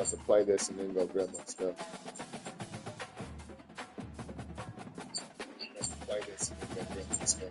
about to play this and then go grab my stuff. Play this and then go grab my stuff.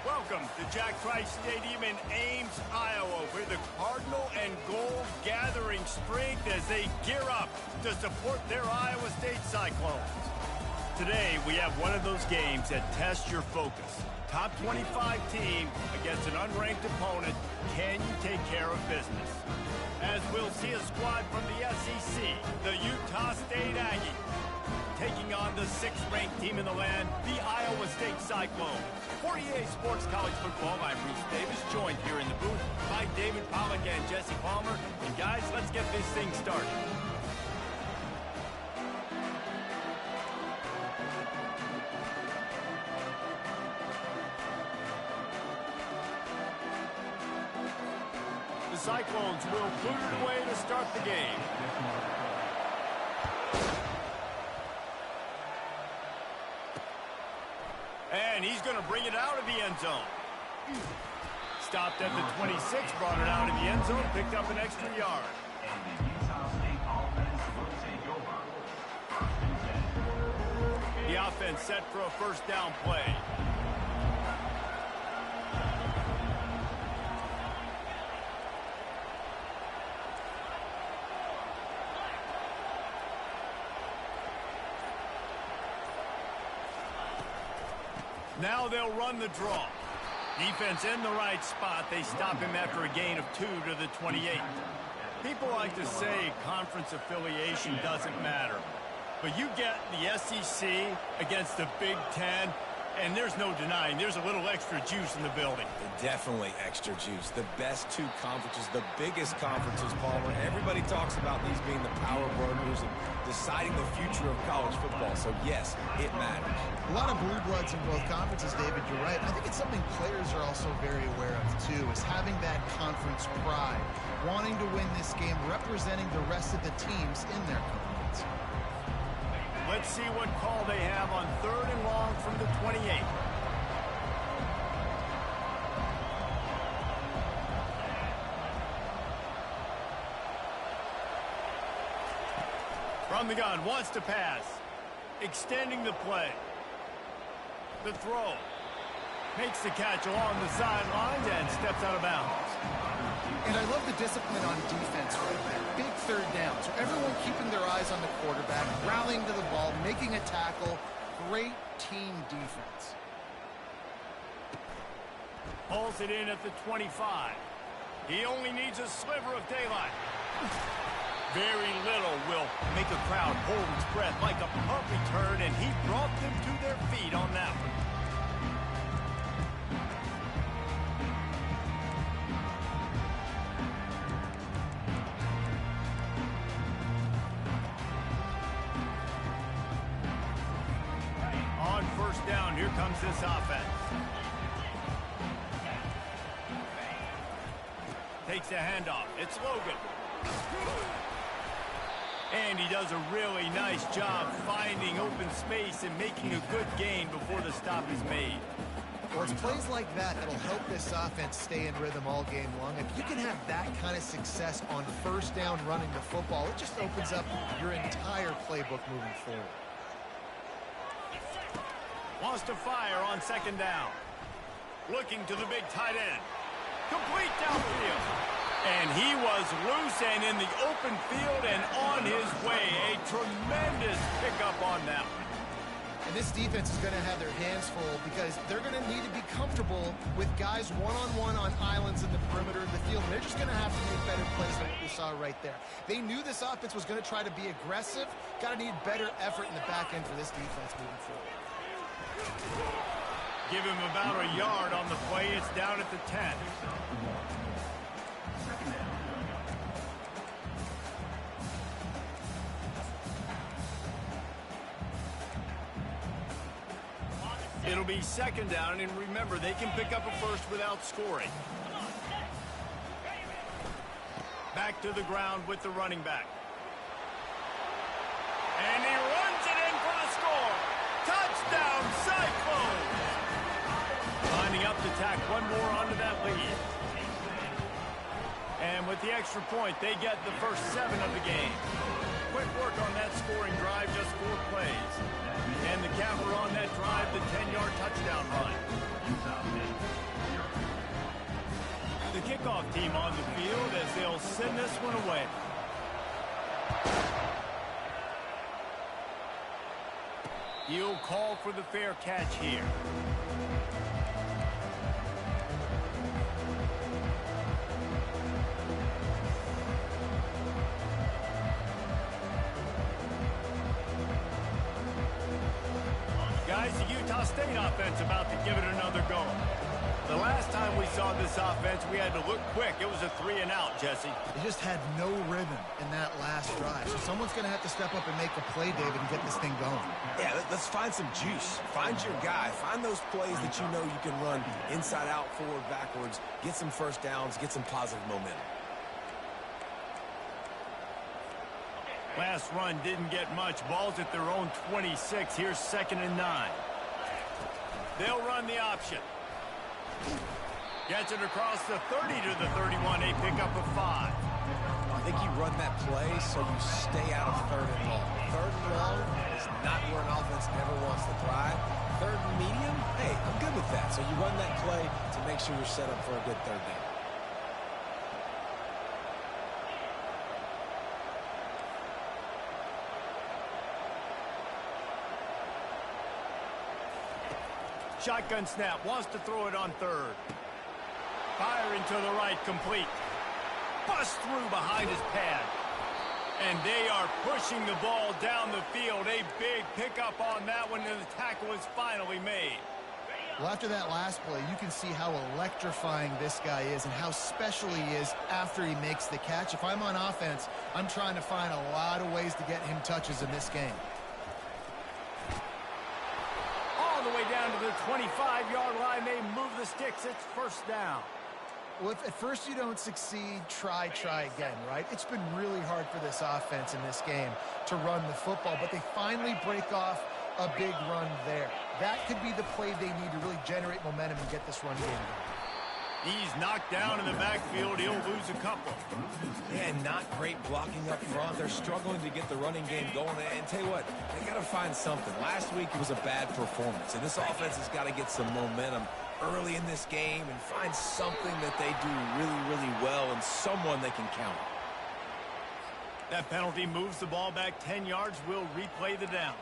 Welcome to Jack Trice Stadium in Ames, Iowa, where the Cardinal and Gold gathering strength as they gear up to support their Iowa State Cyclones. Today, we have one of those games that tests your focus. Top 25 team against an unranked opponent. Can you take care of business? As we'll see a squad from the SEC, the Utah State Aggies, taking on the 6th-ranked team in the land, the Iowa State Cyclones. For EA Sports College Football, I'm Bruce Davis, joined here in the booth by David Pollack and Jesse Palmer. And guys, let's get this thing started. The Cyclones will boot it away to start the game. And he's going to bring it out of the end zone. Stopped at the 26, brought it out of the end zone, picked up an extra yard. The offense set for a first down play. Now they'll run the draw. Defense in the right spot. They stop him after a gain of 2 to the 28. People like to say conference affiliation doesn't matter. But you get the SEC against the Big Ten, and there's no denying there's a little extra juice in the building. Definitely extra juice. The best two conferences, the biggest conferences, Palmer. Everybody talks about these being the power brokers and deciding the future of college football. So, yes, it matters. A lot of blue bloods in both conferences, David. You're right. I think it's something players are also very aware of, too, is having that conference pride, wanting to win this game, representing the rest of the teams in their conference. Let's see what call they have on 3rd and long from the 28. From the gun, wants to pass. Extending the play. The throw. Makes the catch along the sidelines and steps out of bounds. And I love the discipline on defense right there. Big third downs. Everyone keeping their eyes on the quarterback, rallying to the ball, making a tackle. Great team defense. Pulls it in at the 25. He only needs a sliver of daylight. Very little will make a crowd hold its breath like a punt return, and he brought them to their feet on that one. On first down, here comes this offense. Takes a handoff. It's Logan. And he does a really nice job finding open space and making a good gain before the stop is made. Well, it's plays like that that'll help this offense stay in rhythm all game long. If you can have that kind of success on first down running the football, it just opens up your entire playbook moving forward. Wants to fire on second down. Looking to the big tight end. Complete downfield. And he was loose and in the open field and on his way. A tremendous pickup on that one. And this defense is going to have their hands full because they're going to need to be comfortable with guys one-on-one on islands in the perimeter of the field. And they're just going to have to make better plays than what we saw right there. They knew this offense was going to try to be aggressive. Got to need better effort in the back end for this defense moving forward. Give him about a yard on the play. It's down at the 10. It'll be second down, and remember, they can pick up a first without scoring. Back to the ground with the running back. And he runs it in for the score. Touchdown, Cyclones! Lining up to tack one more onto that lead. And with the extra point, they get the first 7 of the game. Quick work on that scoring drive, just 4 plays. And the capper on that drive, the 10-yard touchdown run. The kickoff team on the field as they'll send this one away. He'll call for the fair catch here. Guys, the Utah State offense about to give it another go. The last time we saw this offense, we had to look quick. It was a 3-and-out, Jesse. They just had no rhythm in that last drive. So someone's going to have to step up and make a play, David, and get this thing going. Yeah, let's find some juice. Find your guy. Find those plays that you know you can run inside out, forward, backwards. Get some first downs. Get some positive momentum. Last run didn't get much. Ball's at their own 26. Here's 2nd and 9. They'll run the option. Gets it across the 30 to the 31. A pickup of 5. I think you run that play so you stay out of 3rd and long. 3rd and long is not where an offense ever wants to thrive. 3rd and medium, hey, I'm good with that. So you run that play to make sure you're set up for a good 3rd down. Shotgun snap, wants to throw it on 3rd. Firing to the right, complete. Bust through behind his pad. And they are pushing the ball down the field. A big pickup on that one, and the tackle is finally made. Well, after that last play, you can see how electrifying this guy is and how special he is after he makes the catch. If I'm on offense, I'm trying to find a lot of ways to get him touches in this game. All the way down to the 25-yard line, they move the sticks. It's first down. Well, if at first you don't succeed, try again, right? It's been really hard for this offense in this game to run the football, but they finally break off a big run there. That could be the play they need to really generate momentum and get this run game going. He's knocked down in the backfield. He'll lose a couple. Yeah, not great blocking up front. They're struggling to get the running game going. And tell you what, they got to find something. Last week it was a bad performance, and this offense has got to get some momentum early in this game and find something that they do really, really well and someone they can count on. That penalty moves the ball back 10 yards. We'll replay the down.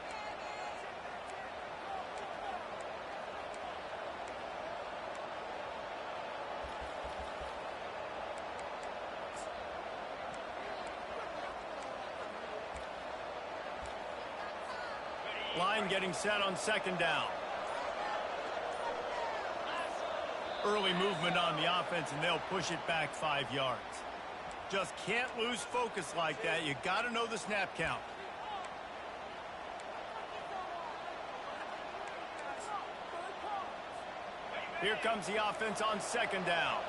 Line getting set on second down. Early movement on the offense, and they'll push it back 5 yards. Just can't lose focus like that. You got to know the snap count. Here comes the offense on second down.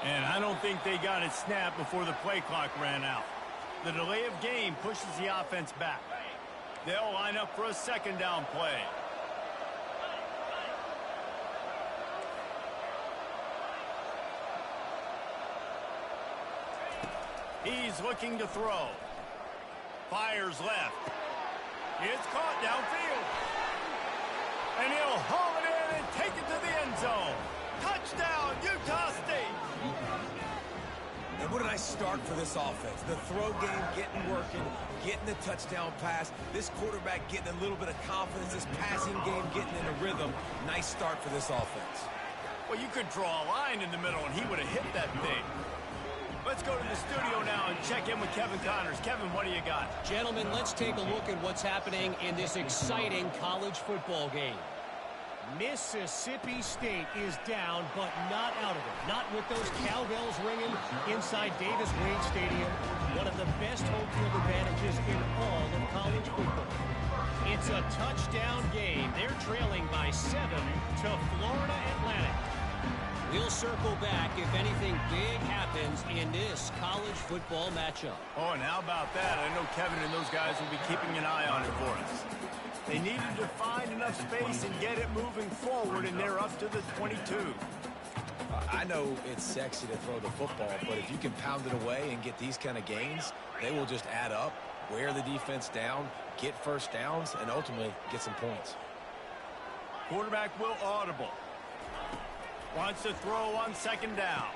And I don't think they got it snapped before the play clock ran out. The delay of game pushes the offense back. They'll line up for a second down play. He's looking to throw. Fires left. It's caught downfield. And he'll haul it in and take it to the end zone. Touchdown, Utah State. And what did I start for this offense? The throw game getting working, getting the touchdown pass. This quarterback getting a little bit of confidence. This passing game getting in a rhythm. Nice start for this offense. Well, you could draw a line in the middle, and he would have hit that thing. Let's go to the studio now and check in with Kevin Connors. Kevin, what do you got? Gentlemen, let's take a look at what's happening in this exciting college football game. Mississippi State is down, but not out of it. Not with those cowbells ringing inside Davis-Wade Stadium, one of the best home field advantages in all of college football. It's a touchdown game. They're trailing by 7 to Florida Atlantic. We'll circle back if anything big happens in this college football matchup. Oh, and how about that? I know Kevin and those guys will be keeping an eye on it for us. They needed to find enough space and get it moving forward, and they're up to the 22. I know it's sexy to throw the football, but if you can pound it away and get these kind of gains, they will just add up, wear the defense down, get first downs, and ultimately get some points. Quarterback will audible. Wants to throw on second down.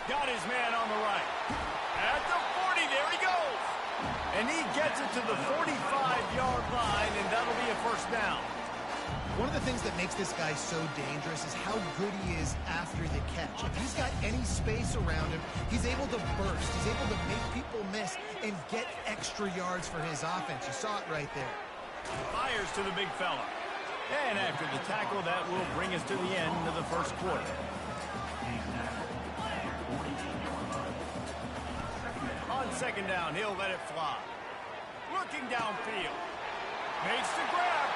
Got his man on the right. At the 40, there he goes. And he gets it to the 45-yard line, and that'll be a first down. One of the things that makes this guy so dangerous is how good he is after the catch. If he's got any space around him, he's able to burst. He's able to make people miss and get extra yards for his offense. You saw it right there. Fires to the big fella. And after the tackle, that will bring us to the end of the first quarter. On second down, he'll let it fly. Looking downfield. Makes the grab.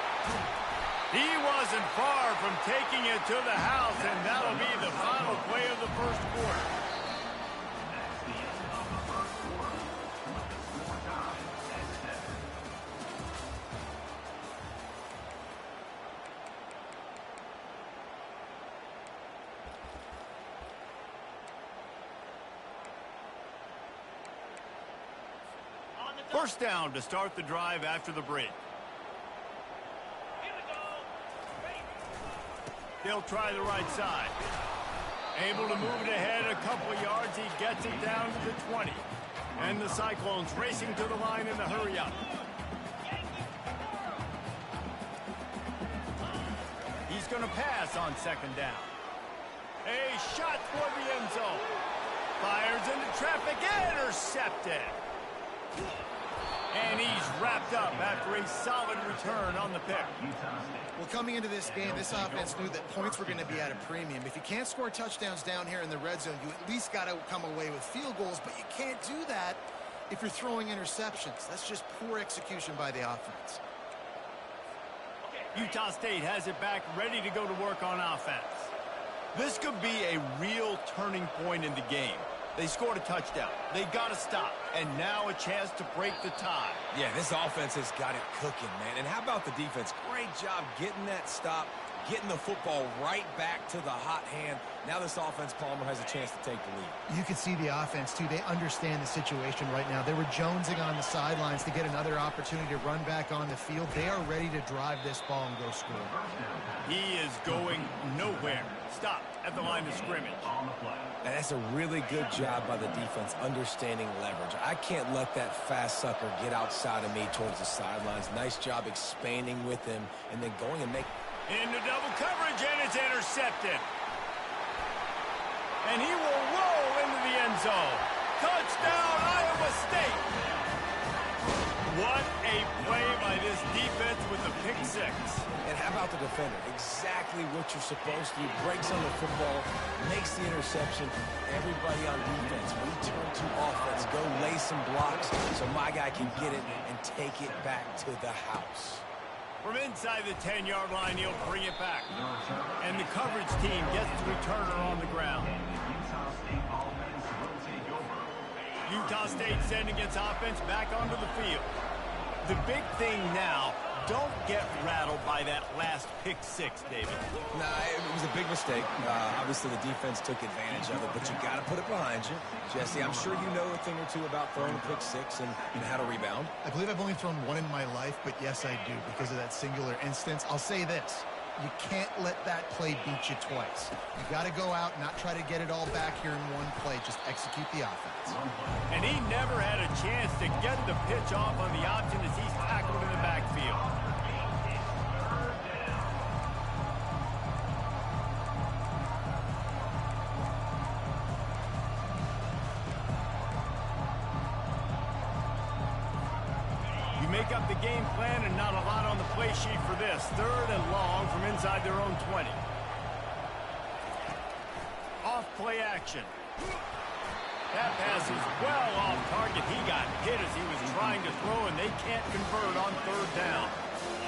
He wasn't far from taking it to the house, and that'll be the final play of the first quarter. First down to start the drive after the break. They'll try the right side. Able to move it ahead a couple of yards. He gets it down to the 20. And the Cyclones racing to the line in the hurry-up. He's going to pass on second down. A shot toward the end zone. Fires into traffic. Intercepted. And he's wrapped up after a solid return on the pick. Well, coming into this game, this offense knew that points were going to be at a premium. If you can't score touchdowns down here in the red zone, you at least got to come away with field goals, but you can't do that if you're throwing interceptions. That's just poor execution by the offense. Utah State has it back, ready to go to work on offense. This could be a real turning point in the game. They scored a touchdown. They got to stop. And now a chance to break the tie. Yeah, this offense has got it cooking, man. And how about the defense? Great job getting that stop, getting the football right back to the hot hand. Now this offense, Palmer, has a chance to take the lead. You can see the offense, too. They understand the situation right now. They were jonesing on the sidelines to get another opportunity to run back on the field. They are ready to drive this ball and go score. He is going nowhere. Stopped at the line of scrimmage. And that's a really good job by the defense understanding leverage. I can't let that fast sucker get outside of me towards the sidelines. Nice job expanding with him and then going and into double coverage, and it's intercepted. And he will roll into the end zone. Touchdown, Iowa State. What a play by this defense with the pick six. And how about the defender? Exactly what you're supposed to do. Breaks on the football, makes the interception. Everybody on defense, return to offense. Go lay some blocks so my guy can get it and take it back to the house. From inside the 10-yard line, he'll bring it back. And the coverage team gets the returner on the ground. Utah State sending its offense back onto the field. The big thing now, don't get rattled by that last pick six, David. Nah, it was a big mistake. Obviously, the defense took advantage of it, but you got to put it behind you. Jesse, I'm sure you know a thing or two about throwing a pick six and how to rebound. I believe I've only thrown one in my life, but yes, I do because of that singular instance. I'll say this. You can't let that play beat you twice. You got to go out, not try to get it all back here in one play. Just execute the offense. And he never had a chance to get the pitch off on the option as he's tackled in the backfield. Make up the game plan and not a lot on the play sheet for this. 3rd and long from inside their own 20. Off play action. That pass is well off target. He got hit as he was trying to throw, and they can't convert on 3rd down.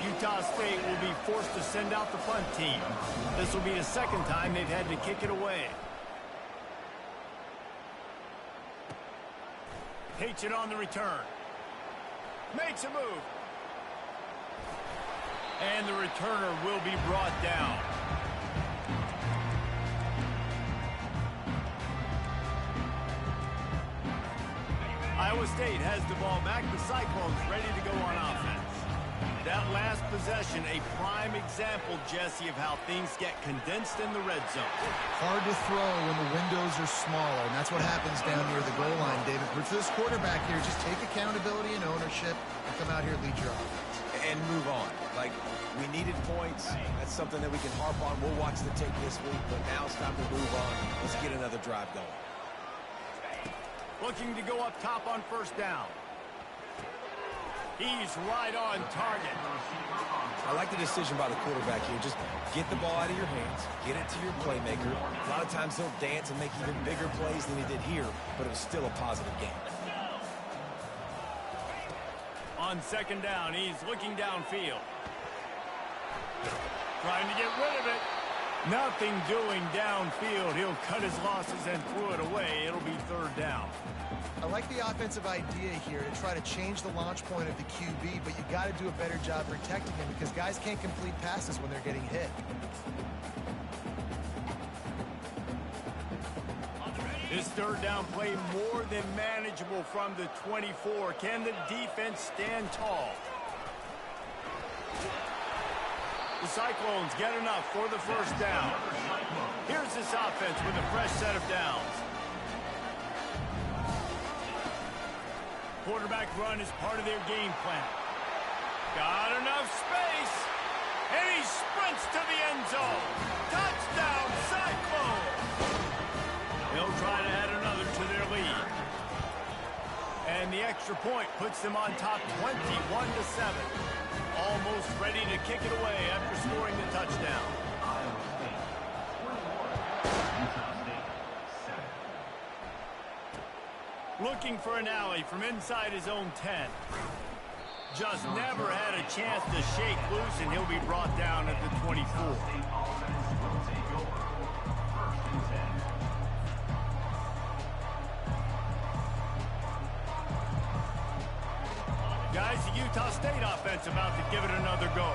Utah State will be forced to send out the punt team. This will be the 2nd time they've had to kick it away. Takes it on the return. Makes a move. And the returner will be brought down. Iowa State has the ball back. The Cyclones ready to go on offense. That last possession, a prime example, Jesse, of how things get condensed in the red zone. Hard to throw when the windows are smaller, and that's what happens down near the goal line, David. But for this quarterback here, just take accountability and ownership and come out here and lead your offense. And move on. Like, we needed points. That's something that we can harp on. We'll watch the tape this week, but now it's time to move on. Let's get another drive going. Looking to go up top on 1st down. He's right on target. I like the decision by the quarterback here. Just get the ball out of your hands, get it to your playmaker. A lot of times he'll dance and make even bigger plays than he did here, but it was still a positive game. On 2nd down, he's looking downfield. Trying to get rid of it. Nothing doing downfield. He'll cut his losses and throw it away. It'll be 3rd down. I like the offensive idea here to try to change the launch point of the QB, but you got to do a better job protecting him because guys can't complete passes when they're getting hit. This 3rd down play more than manageable from the 24. Can the defense stand tall? The Cyclones get enough for the 1st down. Here's this offense with a fresh set of downs. Quarterback run is part of their game plan. Got enough space. And he sprints to the end zone. Touchdown, Cyclone. They'll try to add another to their lead. And the extra point puts them on top 21-7. Almost ready to kick it away after scoring the touchdown. Looking for an alley from inside his own 10. Just never had a chance to shake loose, and he'll be brought down at the 24. Guys, the Utah State offense about to give it another go.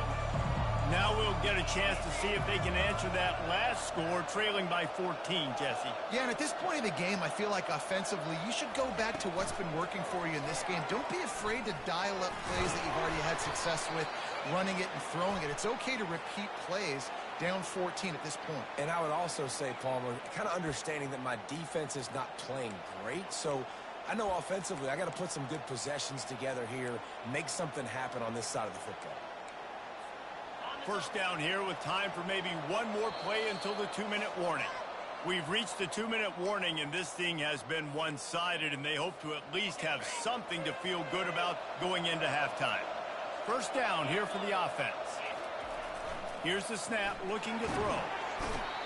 Now we'll get a chance to see if they can answer that last score, trailing by 14, Jesse. Yeah, and at this point of the game, I feel like offensively, you should go back to what's been working for you in this game. Don't be afraid to dial up plays that you've already had success with, running it and throwing it. It's okay to repeat plays down 14 at this point. And I would also say, Palmer, kind of understanding that my defense is not playing great, so I know offensively I got to put some good possessions together here, make something happen on this side of the football. First down here with time for maybe one more play until the 2-minute warning. We've reached the 2-minute warning, and this thing has been one-sided, and they hope to at least have something to feel good about going into halftime. First down here for the offense. Here's the snap, looking to throw.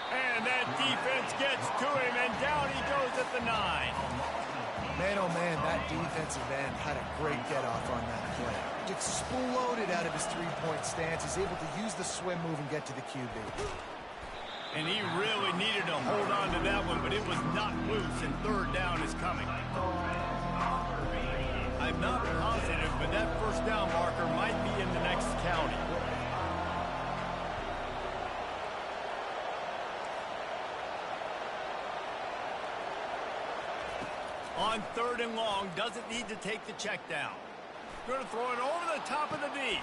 And that defense gets to him, and down he goes at the 9. Man, oh man, that defensive end had a great get-off on that play. Exploded out of his three-point stance. He's able to use the swim move and get to the QB. And he really needed to hold on to that one, but it was not loose, and third down is coming. I'm not positive, but that first down marker might be in the next county. On third and long, doesn't need to take the check down. Going to throw it over the top of the D.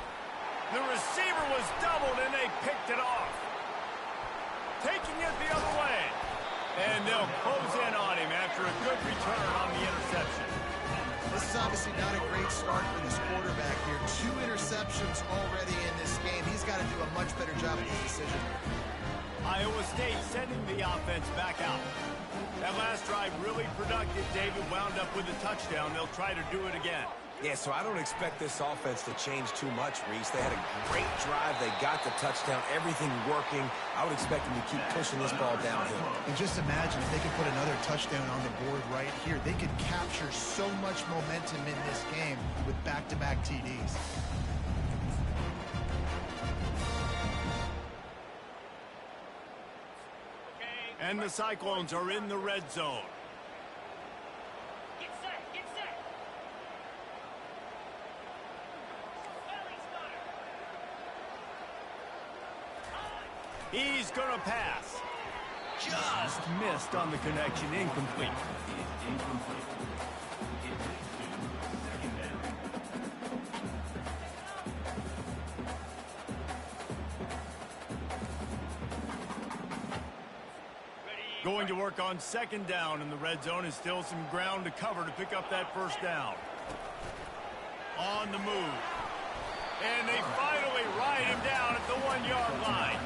The receiver was doubled, and they picked it off. Taking it the other way. And they'll close in on him after a good return on the interception. This is obviously not a great start for this quarterback here. 2 interceptions already in this game. He's got to do a much better job with his decision. Iowa State sending the offense back out. That last drive really productive. David wound up with a touchdown. They'll try to do it again. Yeah, so I don't expect this offense to change too much, Reese. They had a great drive. They got the touchdown. Everything working. I would expect them to keep pushing this ball downhill. And just imagine if they could put another touchdown on the board right here. They could capture so much momentum in this game with back-to-back TDs. And the Cyclones are in the red zone. Get set, get set. He's going to pass. Just missed on the connection. Incomplete. Going to work on second down in the red zone, and still some ground to cover to pick up that first down. On the move. And they finally ride him down at the 1-yard line.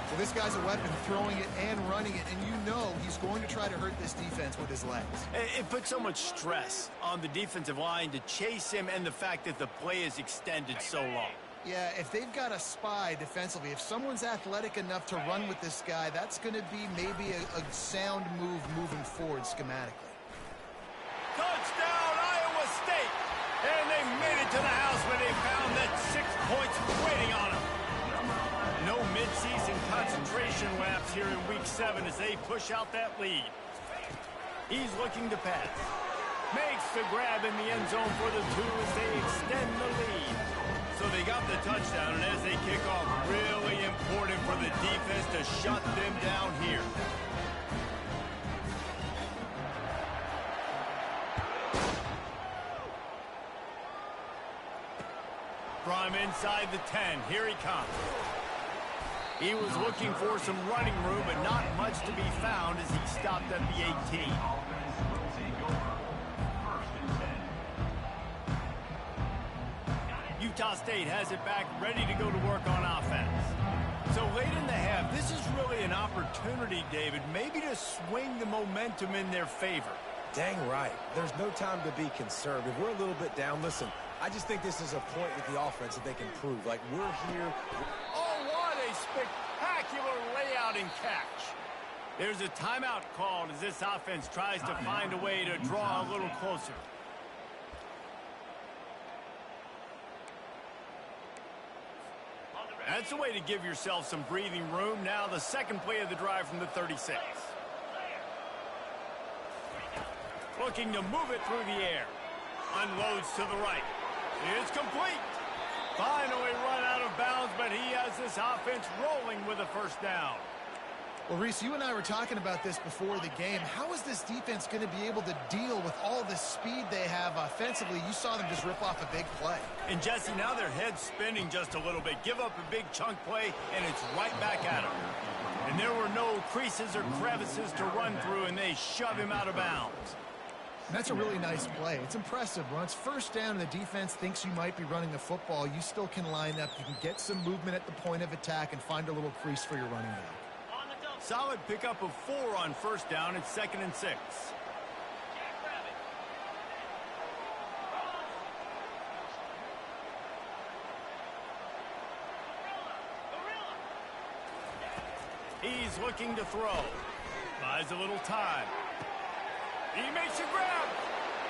Well, this guy's a weapon, throwing it and running it, and you know he's going to try to hurt this defense with his legs. It puts so much stress on the defensive line to chase him, and the fact that the play is extended so long. Yeah, if they've got a spy defensively, if someone's athletic enough to run with this guy, that's going to be maybe a sound move moving forward schematically. Touchdown, Iowa State! And they made it to the house when they found that 6 points waiting on them. No midseason concentration laps here in Week 7 as they push out that lead. He's looking to pass. Makes the grab in the end zone for the 2 as they extend the lead. So they got the touchdown, and as they kick off, really important for the defense to shut them down here. From inside the 10, here he comes. He was looking for some running room, but not much to be found as he stopped at the 18. Utah State has it back, ready to go to work on offense. So late in the half, this is really an opportunity, David, maybe to swing the momentum in their favor. Dang right. There's no time to be concerned. If we're a little bit down, listen, I just think this is a point with the offense that they can prove. Like, we're here. Oh, what a spectacular layout and catch. There's a timeout called as this offense tries to find a way to draw a little closer. That's a way to give yourself some breathing room. Now the second play of the drive from the 36. Looking to move it through the air. Unloads to the right. It's complete. Finally run out of bounds, but he has this offense rolling with a first down. Well, Reese, you and I were talking about this before the game. How is this defense going to be able to deal with all the speed they have offensively? You saw them just rip off a big play. And, Jesse, now their head's spinning just a little bit. Give up a big chunk play, and it's right back at them. And there were no creases or crevices to run through, and they shove him out of bounds. And that's a really nice play. It's impressive. When it's first down and the defense thinks you might be running the football, you still can line up. You can get some movement at the point of attack and find a little crease for your running back. Solid pickup of 4 on first down. It's 2nd and 6. He's looking to throw. Buys a little time. He makes a grab.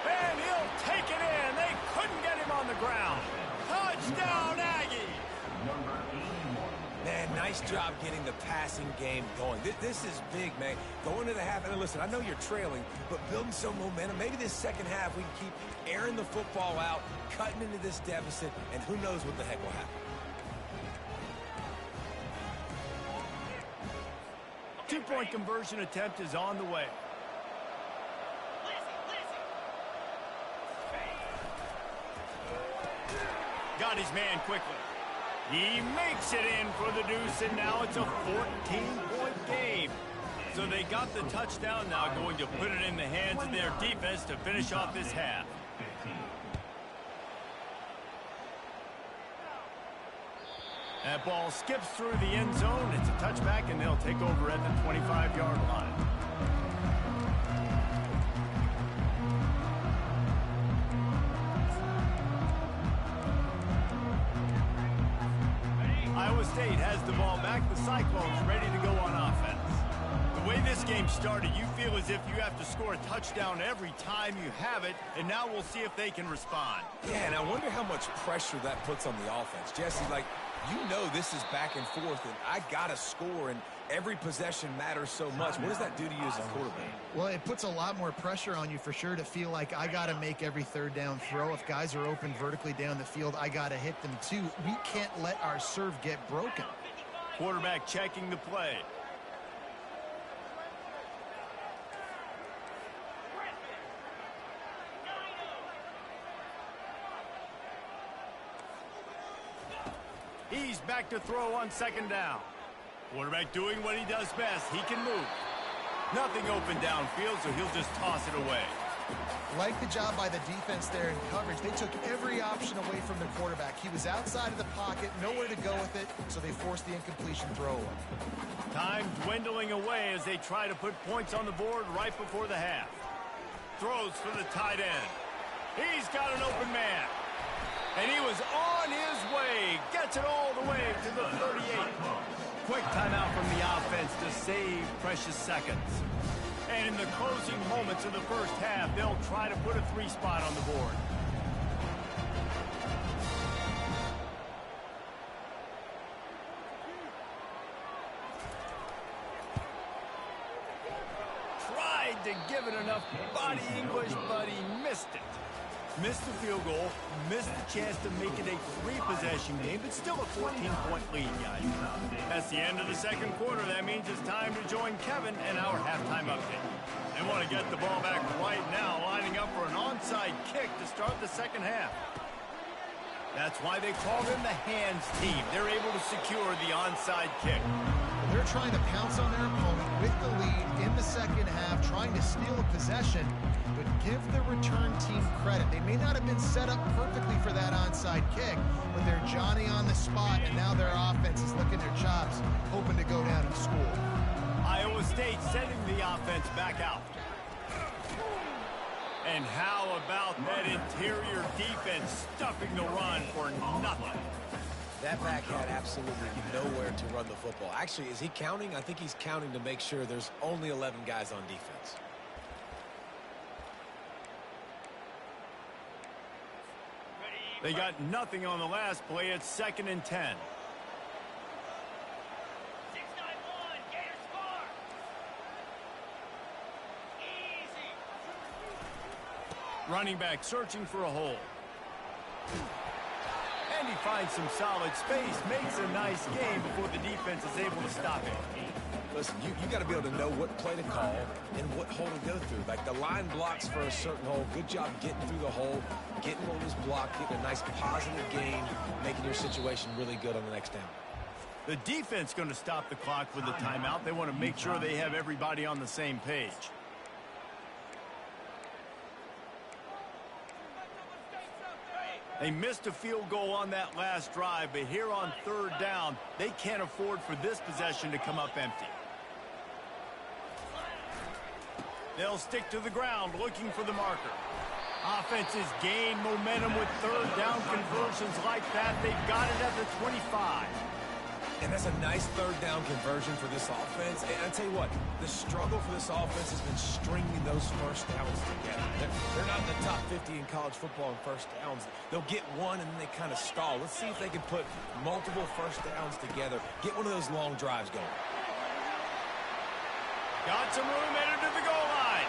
And he'll take it in. They couldn't get him on the ground. Touchdown, Aggie. Man, nice job getting the passing game going. This is big, man. Going to the half, and listen, I know you're trailing, but building some momentum. Maybe this second half we can keep airing the football out, cutting into this deficit, and who knows what the heck will happen. Two-point conversion attempt is on the way. Got his man quickly. He makes it in for the deuce, and now it's a 14-point game. So they got the touchdown, now going to put it in the hands of their defense to finish off this half. That ball skips through the end zone. It's a touchback, and they'll take over at the 25-yard line. Iowa State has the ball back. The Cyclones ready to go on offense. The way this game started, you feel as if you have to score a touchdown every time you have it, and now we'll see if they can respond. Yeah, and I wonder how much pressure that puts on the offense. Jesse, like, you know this is back and forth, and I got to score, and every possession matters so much. What does that do to you as a quarterback? Well, it puts a lot more pressure on you for sure to feel like I got to make every third down throw. If guys are open vertically down the field, I got to hit them too. We can't let our serve get broken. Quarterback checking the play. He's back to throw on second down. Quarterback doing what he does best. He can move. Nothing open downfield, so he'll just toss it away. Like the job by the defense there in coverage. They took every option away from the quarterback. He was outside of the pocket, nowhere to go with it, so they forced the incompletion throw away. Time dwindling away as they try to put points on the board right before the half. Throws for the tight end. He's got an open man. And he was on his way. Gets it all the way to the 38. Quick timeout from the offense to save precious seconds. And in the closing moments of the first half, they'll try to put a 3 spot on the board. Tried to give it enough body English, but he missed it. Missed the field goal, missed the chance to make it a 3-possession game, but still a 14-point lead, guys. That's the end of the second quarter. That means it's time to join Kevin and our halftime update. They want to get the ball back right now, lining up for an onside kick to start the second half. That's why they call them the hands team. They're able to secure the onside kick. They're trying to pounce on their opponent with the lead in the second half, trying to steal a possession, but give the return team credit. They may not have been set up perfectly for that onside kick, but they're Johnny on the spot, and now their offense is licking their chops, hoping to go down and score. Iowa State sending the offense back out. And how about that interior defense stuffing the run for nothing? That back had absolutely nowhere to run the football. Actually, is he counting? I think he's counting to make sure there's only 11 guys on defense. They got nothing on the last play. It's 2nd and 10. 6-9-1, Gators score. Easy. Running back searching for a hole. And he finds some solid space, makes a nice game before the defense is able to stop it. Listen, you got to be able to know what play to call and what hole to go through. Like the line blocks for a certain hole. Good job getting through the hole, getting what was blocked, getting a nice positive gain, making your situation really good on the next down. The defense going to stop the clock with the timeout. They want to make sure they have everybody on the same page. They missed a field goal on that last drive, but here on third down, they can't afford for this possession to come up empty. They'll stick to the ground looking for the marker. Offenses gain momentum with third down conversions like that. They've got it at the 25. And that's a nice third down conversion for this offense. And I tell you what, the struggle for this offense has been stringing those first downs together. They're not in the top 50 in college football in first downs. They'll get one and then they kind of stall. Let's see if they can put multiple first downs together. Get one of those long drives going. Got some room headed to the goal line.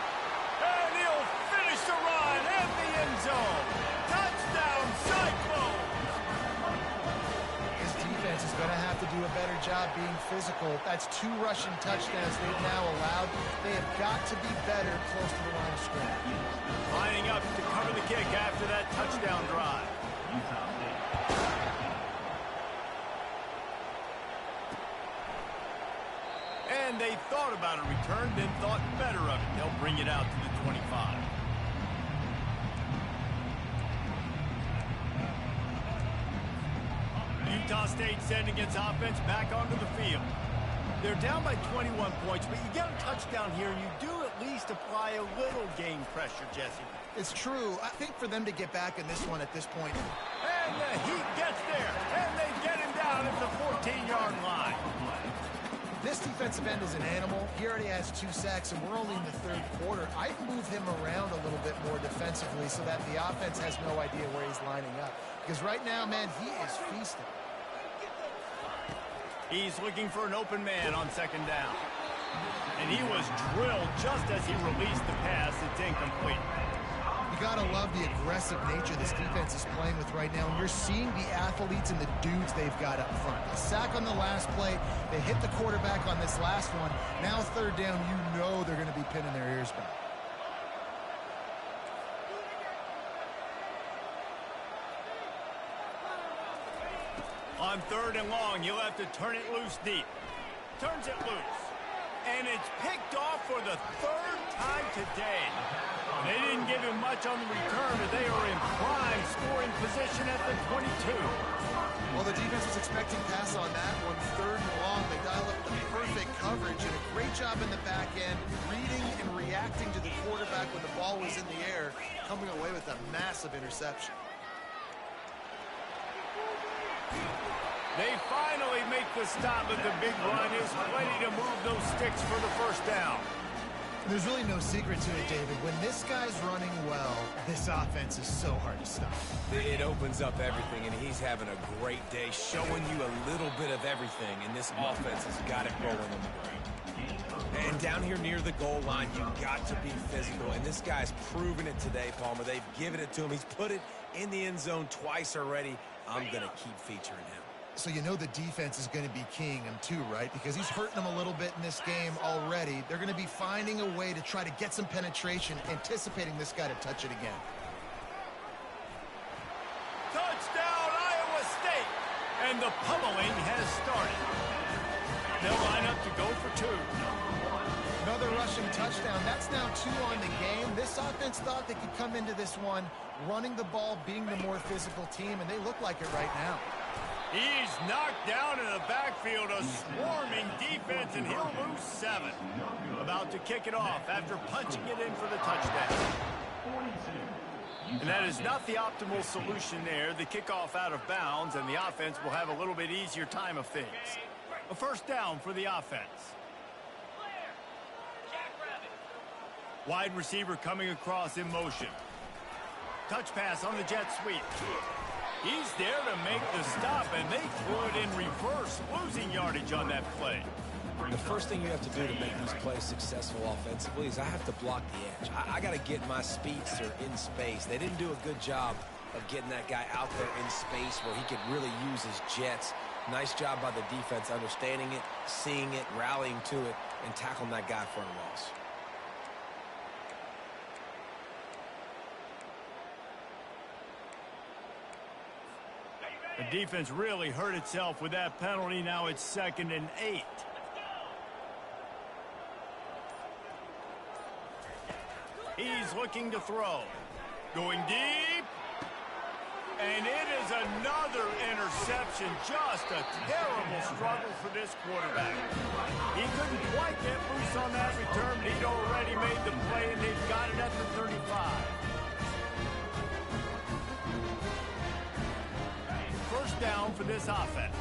And he'll finish the run in the end zone. Touchdown, Cyclones! This defense is going to have to do a better job being physical. That's 2 rushing touchdowns they've now allowed. They have got to be better close to the line of scrimmage. Lining up to cover the kick after that touchdown drive. And they thought about a return, then thought better of it. They'll bring it out to the 25. Utah State sending its offense back onto the field. They're down by 21 points, but you get a touchdown here, and you do at least apply a little game pressure, Jesse. It's true. I think for them to get back in this one at this point. And the Heat gets there, and they get him down at the 14-yard line. This defensive end is an animal. He already has 2 sacks, and we're only in the third quarter. I'd move him around a little bit more defensively so that the offense has no idea where he's lining up. Because right now, man, he is feasting. He's looking for an open man on second down. And he was drilled just as he released the pass. It's incomplete. You got to love the aggressive nature this defense is playing with right now. And you're seeing the athletes and the dudes they've got up front. A sack on the last play. They hit the quarterback on this last one. Now third down, you know they're going to be pinning their ears back. On third and long, you'll have to turn it loose deep. Turns it loose. And it's picked off for the 3rd time today. They didn't give him much on the return, but they are in prime scoring position at the 22. Well, the defense was expecting pass on that one. Third and long, they dial up the perfect coverage and a great job in the back end, reading and reacting to the quarterback when the ball was in the air, coming away with a massive interception. They finally make the stop, but the big run is plenty to move those sticks for the first down. There's really no secret to it, David. When this guy's running well, this offense is so hard to stop. It opens up everything, and he's having a great day, showing you a little bit of everything, and this offense has got it rolling on the ground. And down here near the goal line, you've got to be physical, and this guy's proven it today, Palmer. They've given it to him. He's put it in the end zone twice already. I'm going to keep featuring him. So you know the defense is going to be keying him too, right? Because he's hurting them a little bit in this game already. They're going to be finding a way to try to get some penetration, anticipating this guy to touch it again. Touchdown, Iowa State! And the pummeling has started. They'll line up to go for 2. Another rushing touchdown. That's now 2 on the game. This offense thought they could come into this one running the ball, being the more physical team, and they look like it right now. He's knocked down in the backfield, a swarming defense, and he'll lose 7. About to kick it off after punching it in for the touchdown. And that is not the optimal solution there. The kickoff out of bounds, and the offense will have a little bit easier time of things. A first down for the offense. Wide receiver coming across in motion. Touch pass on the jet sweep. He's there to make the stop, and they threw it in reverse, losing yardage on that play. The first thing you have to do to make these plays successful offensively is I have to block the edge. I got to get my speedster in space. They didn't do a good job of getting that guy out there in space where he could really use his jets. Nice job by the defense understanding it, seeing it, rallying to it, and tackling that guy for a loss. The defense really hurt itself with that penalty. Now it's 2nd and 8. He's looking to throw. Going deep. And it is another interception. Just a terrible struggle for this quarterback. He couldn't quite get loose on that return, but he'd already made the play, and they've got it at the 35. First down for this offense.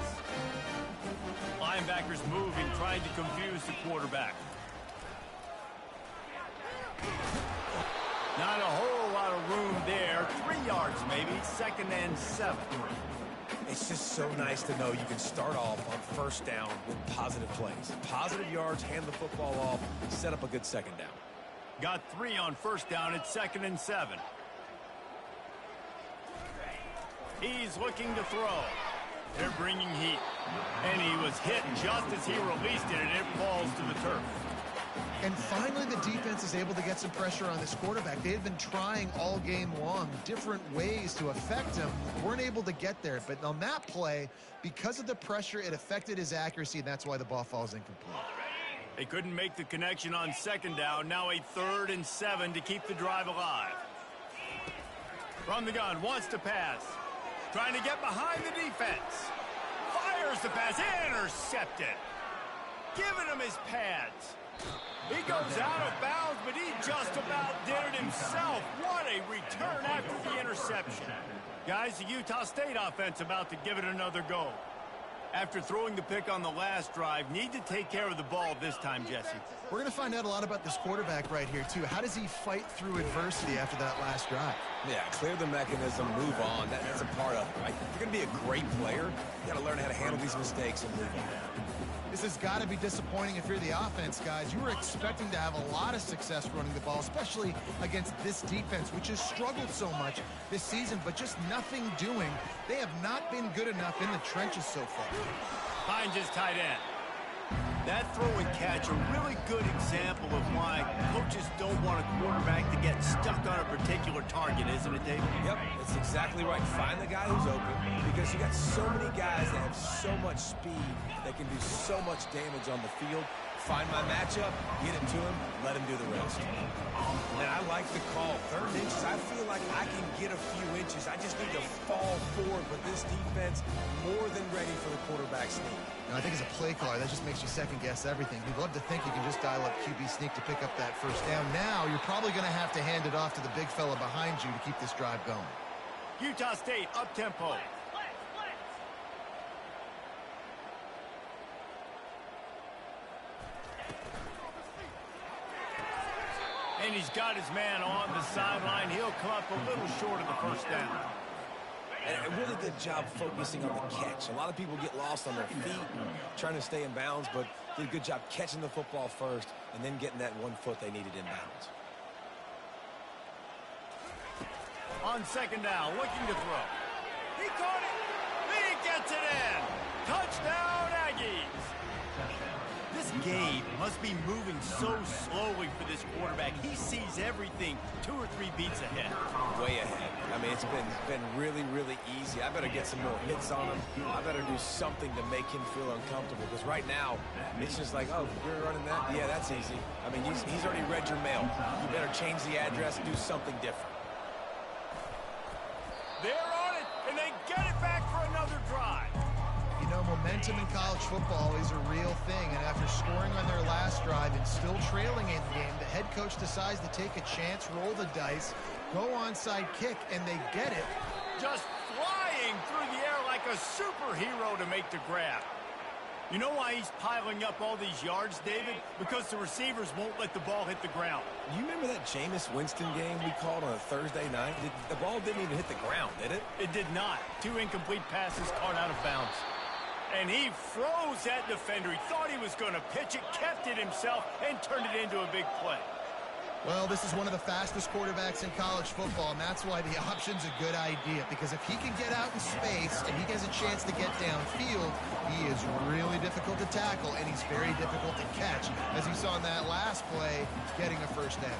Linebackers moving, trying to confuse the quarterback. Not a whole lot of room there. 3 yards maybe. 2nd and 7. It's just so nice to know you can start off on first down with positive plays. Positive yards, hand the football off, set up a good second down. Got 3 on first down at 2nd and 7. He's looking to throw. They're bringing heat. And he was hit just as he released it, and it falls to the turf. And finally, the defense is able to get some pressure on this quarterback. They had been trying all game long different ways to affect him. Weren't able to get there. But on that play, because of the pressure, it affected his accuracy, and that's why the ball falls incomplete. They couldn't make the connection on second down. Now a 3rd and 7 to keep the drive alive. From the gun, wants to pass. Trying to get behind the defense. Fires the pass. Intercepted. Giving him his pads. He goes out of bounds, but he just about did it himself. What a return after the interception. Guys, the Utah State offense about to give it another go. After throwing the pick on the last drive, need to take care of the ball this time, Jesse. We're going to find out a lot about this quarterback right here, too. How does he fight through adversity after that last drive? Yeah, clear the mechanism, move on. That's a part of it, right? If you're going to be a great player, you got to learn how to handle these mistakes and move on. This has got to be disappointing if you're the offense, guys. You were expecting to have a lot of success running the ball, especially against this defense, which has struggled so much this season, but just nothing doing. They have not been good enough in the trenches so far. Finds his tight end. That throw and catch, a really good example of why coaches don't want a quarterback to get stuck on a particular target, isn't it, Dave? Yep, that's exactly right. Find the guy who's open, because you got so many guys that have so much speed that can do so much damage on the field. Find my matchup, get it to him, let him do the rest. And I like the call. 3rd inches, I feel like I can get a few inches. I just need to fall forward, but this defense more than ready for the quarterback sneak. I think as a play caller, that just makes you second-guess everything. You'd love to think you can just dial up QB sneak to pick up that first down. Now, you're probably going to have to hand it off to the big fella behind you to keep this drive going. Utah State up-tempo. And he's got his man on the sideline. He'll come up a little short of the first down. And a really good job focusing on the catch. A lot of people get lost on their feet and trying to stay in bounds, but did a good job catching the football first and then getting that 1 foot they needed in bounds. On second down, looking to throw. He caught it. He gets it in. Touchdown, Aggies. This game must be moving so slowly for this quarterback. He sees everything 2 or 3 beats ahead. Way ahead. I mean, it's been really, really easy. I better get some more hits on him. I better do something to make him feel uncomfortable, because right now, it's just like, oh, you're running that? Yeah, that's easy. I mean, he's already read your mail. You better change the address and do something different. They're on it, and they get it back for another drive. You know, momentum in college football is a real thing, and after scoring on their last drive and still trailing in the game, the head coach decides to take a chance, roll the dice, go onside kick, and they get it. Just flying through the air like a superhero to make the grab. You know why he's piling up all these yards, David? Because the receivers won't let the ball hit the ground. You remember that Jameis Winston game we called on a Thursday night? The ball didn't even hit the ground, did it? It did not. 2 incomplete passes caught out of bounds. And he froze that defender. He thought he was going to pitch it, kept it himself, and turned it into a big play. Well, this is one of the fastest quarterbacks in college football, and that's why the option's a good idea, because if he can get out in space and he has a chance to get downfield, he is really difficult to tackle, and he's very difficult to catch, as you saw in that last play, getting a first down.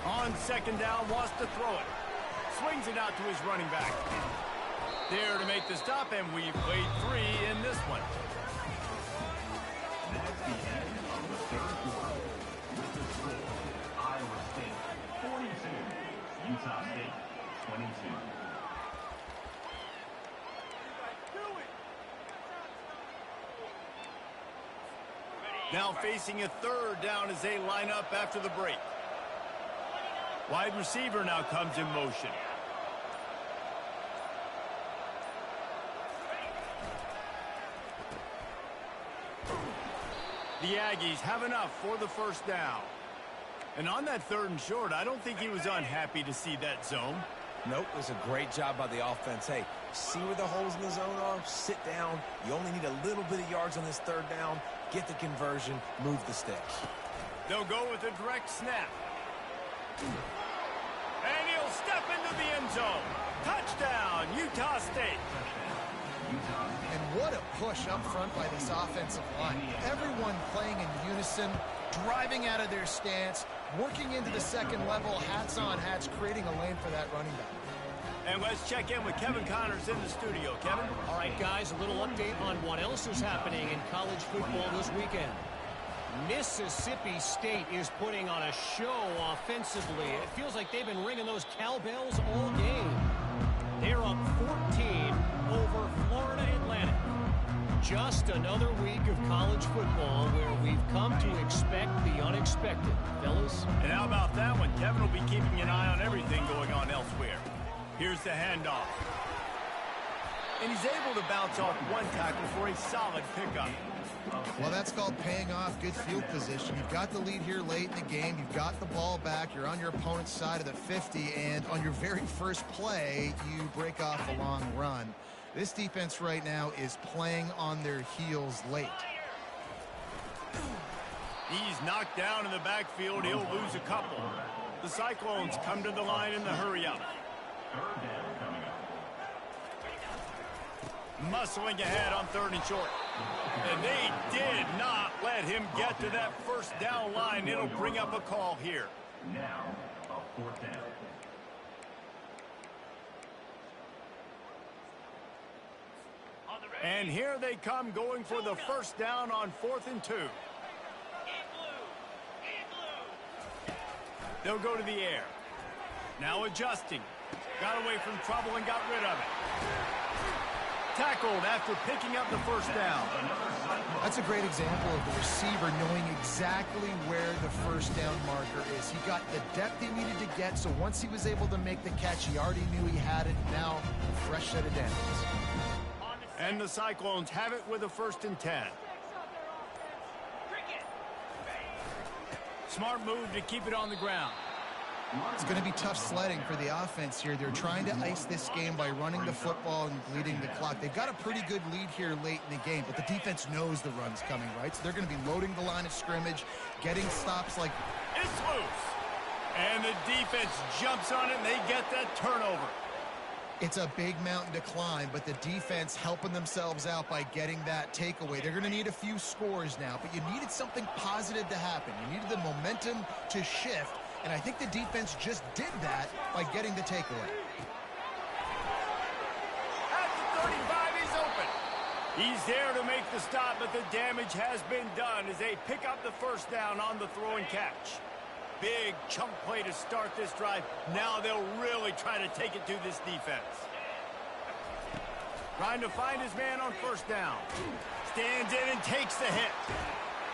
On second down, wants to throw it. Swings it out to his running back. There to make the stop, and we've played 3 in this one. Utah State, 22. Now facing a third down as they line up after the break. Wide receiver now comes in motion. The Aggies have enough for the first down. And on that third and short, I don't think he was unhappy to see that zone. Nope, it was a great job by the offense. Hey, see where the holes in the zone are? Sit down. You only need a little bit of yards on this third down. Get the conversion. Move the sticks. They'll go with a direct snap. And he'll step into the end zone. Touchdown, Utah State. And what a push up front by this offensive line. Everyone playing in unison, driving out of their stance, working into the second level, hats on hats, creating a lane for that running back. And let's check in with Kevin Connors in the studio. Kevin? All right, guys, a little update on what else is happening in college football this weekend. Mississippi State is putting on a show offensively. It feels like they've been ringing those cowbells all game. They're up 14 over Florida Atlantic. Just another week of college football where we've come to expect the unexpected, fellas. And how about that one? Kevin will be keeping an eye on everything going on elsewhere. Here's the handoff. And he's able to bounce off one tackle for a solid pickup. Well, that's called paying off good field position. You've got the lead here late in the game. You've got the ball back. You're on your opponent's side of the 50, and on your very first play, you break off a long run. This defense right now is playing on their heels late. He's knocked down in the backfield. He'll lose a couple. The Cyclones come to the line in the hurry-up. Muscling ahead on third and short. And they did not let him get to that first down line. It'll bring up a call here. Now, a 4th down. And here they come going for the first down on 4th and 2. They'll go to the air. Now adjusting. Got away from trouble and got rid of it. Tackled after picking up the first down. That's a great example of the receiver knowing exactly where the first down marker is. He got the depth he needed to get, so once he was able to make the catch, he already knew he had it. Now, a fresh set of downs. And the Cyclones have it with a 1st and 10. Smart move to keep it on the ground. It's going to be tough sledding for the offense here. They're trying to ice this game by running the football and bleeding the clock. They've got a pretty good lead here late in the game, but the defense knows the run's coming, right? So they're going to be loading the line of scrimmage, getting stops like... It's loose. And the defense jumps on it, and they get that turnover. It's a big mountain to climb, but the defense helping themselves out by getting that takeaway. They're going to need a few scores now, but you needed something positive to happen. You needed the momentum to shift, and I think the defense just did that by getting the takeaway. At the 35, he's open. He's there to make the stop, but the damage has been done as they pick up the first down on the throw and catch. Big chunk play to start this drive. Now they'll really try to take it to this defense. Trying to find his man on first down. Stands in and takes the hit.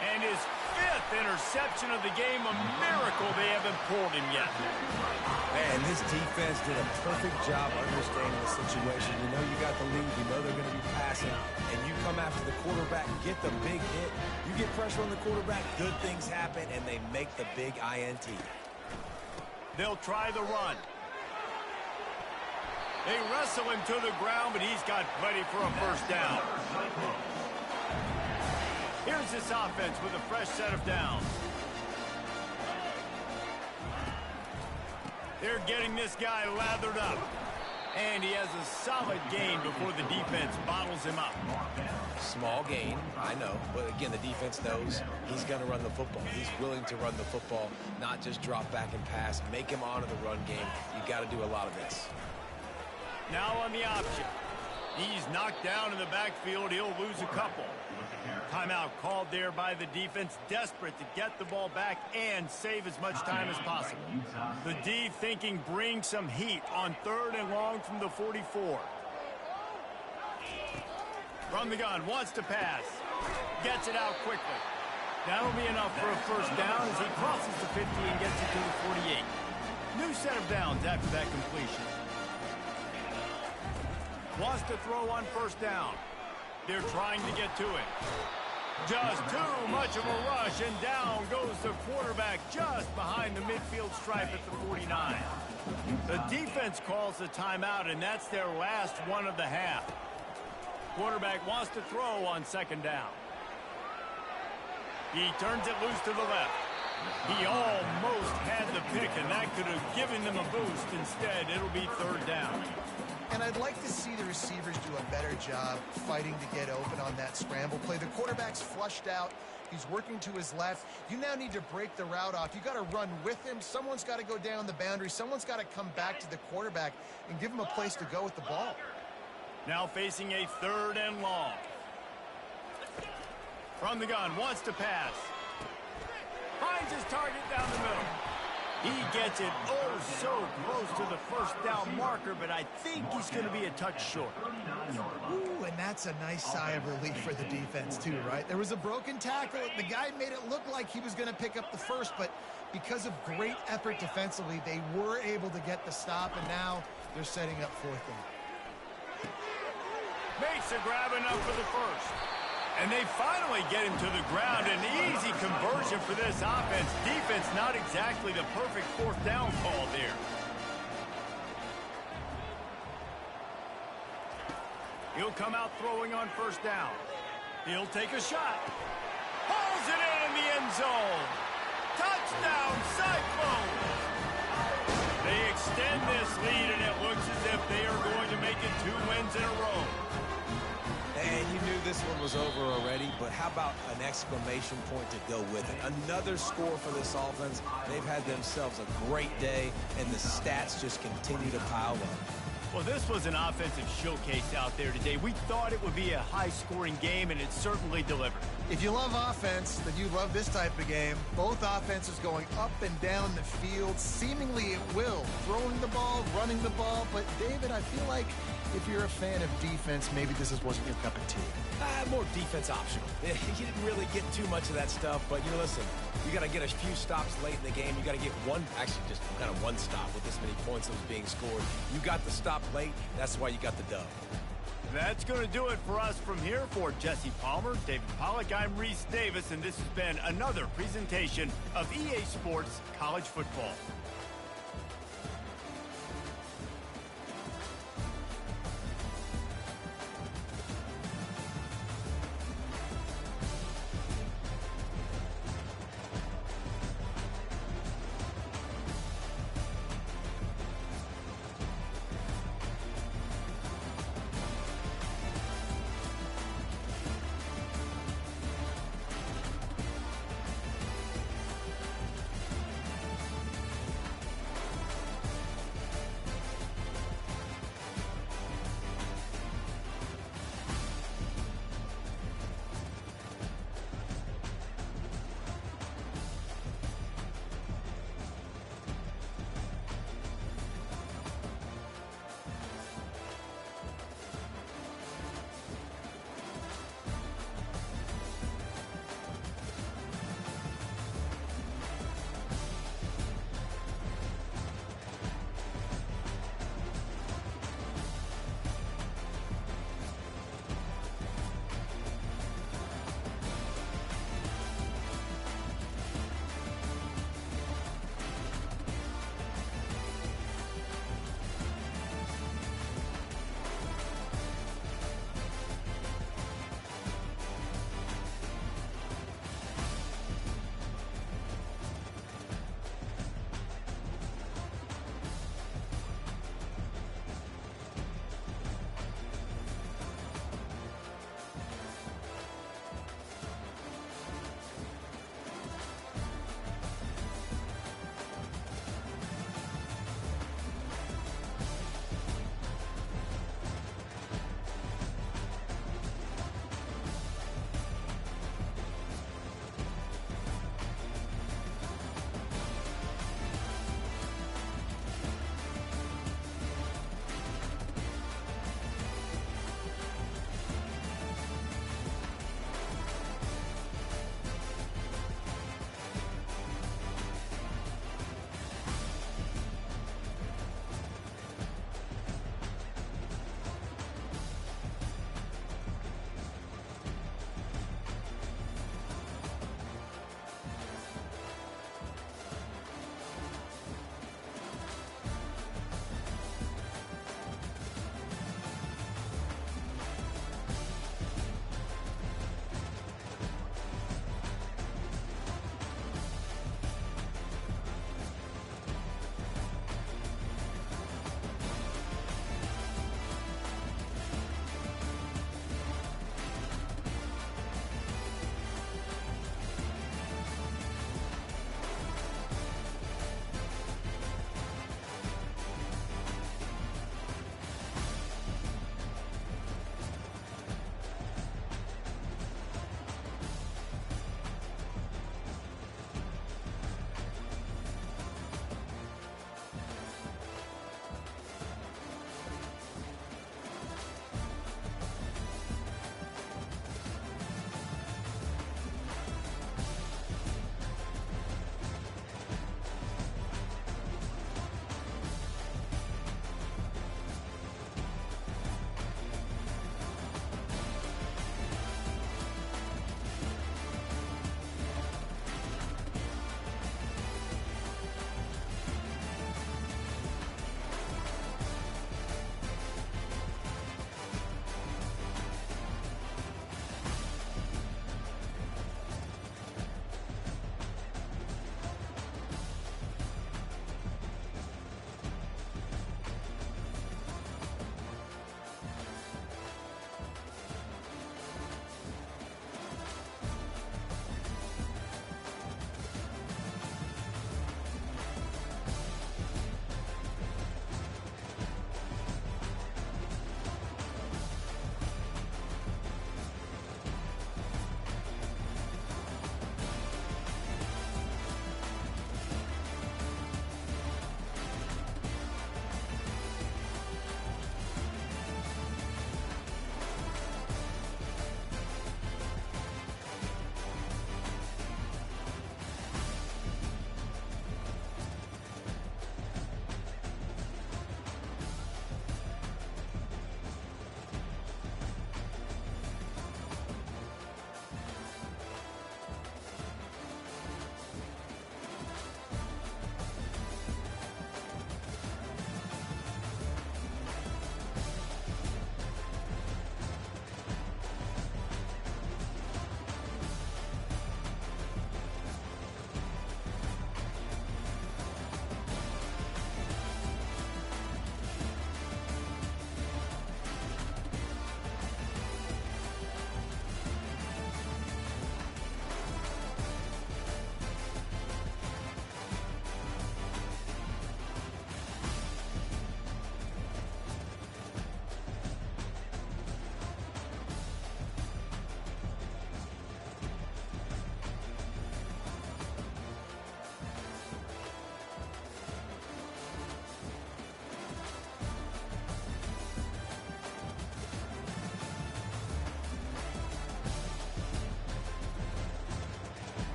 And his 5th interception of the game, a miracle they haven't pulled him yet. Man, this defense did a perfect job understanding the situation. You know you got the lead. You know they're going to be passing. And you come after the quarterback, get the big hit. You get pressure on the quarterback, good things happen, and they make the big INT. They'll try the run. They wrestle him to the ground, but he's got plenty for a first down. Here's this offense with a fresh set of downs. They're getting this guy lathered up. And he has a solid gain before the defense bottles him up. Small gain, I know. But again, the defense knows he's going to run the football. He's willing to run the football, not just drop back and pass. Make him honor the run game. You got to do a lot of this. Now on the option. He's knocked down in the backfield. He'll lose a couple. Timeout called there by the defense, desperate to get the ball back and save as much time as possible. The D thinking bring some heat on 3rd and long from the 44. From the gun, wants to pass. Gets it out quickly. That'll be enough for a first down as he crosses the 50 and gets it to the 48. New set of downs after that completion. Wants to throw on first down. They're trying to get to it. Just too much of a rush, and down goes the quarterback just behind the midfield stripe at the 49. The defense calls the timeout, and that's their last one of the half. Quarterback wants to throw on 2nd down. He turns it loose to the left. He almost had the pick, and that could have given them a boost. Instead, it'll be 3rd down. And I'd like to see the receivers do a better job fighting to get open on that scramble play. The quarterback's flushed out. He's working to his left. You now need to break the route off. You got to run with him. Someone's got to go down the boundary. Someone's got to come back to the quarterback and give him a place to go with the ball. Now facing a 3rd and long. From the gun, wants to pass. Finds his target down the middle. He gets it oh so close to the first down marker, but I think he's going to be a touch short. Ooh, and that's a nice sigh of relief for the defense too, right? There was a broken tackle. The guy made it look like he was going to pick up the first, but because of great effort defensively, they were able to get the stop, and now they're setting up 4th down. Makes a grab enough for the first. And they finally get him to the ground. An easy conversion for this offense. Defense not exactly the perfect 4th down call there. He'll come out throwing on 1st down. He'll take a shot. Pulls it in the end zone. Touchdown, Cyclones! They extend this lead, and it looks as if they are going to make it 2 wins in a row. And you knew this one was over already, but how about an exclamation point to go with it? Another score for this offense. They've had themselves a great day, and the stats just continue to pile up. Well, this was an offensive showcase out there today. We thought it would be a high-scoring game, and it certainly delivered. If you love offense, then you love this type of game. Both offenses going up and down the field, seemingly at will. Throwing the ball, running the ball. But, David, I feel like if you're a fan of defense, maybe this wasn't your cup of tea. More defense optional. You didn't really get too much of that stuff, but, listen, you got to get a few stops late in the game. You got to get just kind of one stop with this many points that was being scored. You got the stop late. That's why you got the dub. That's going to do it for us from here. For Jesse Palmer, David Pollack, I'm Reese Davis, and this has been another presentation of EA Sports College Football.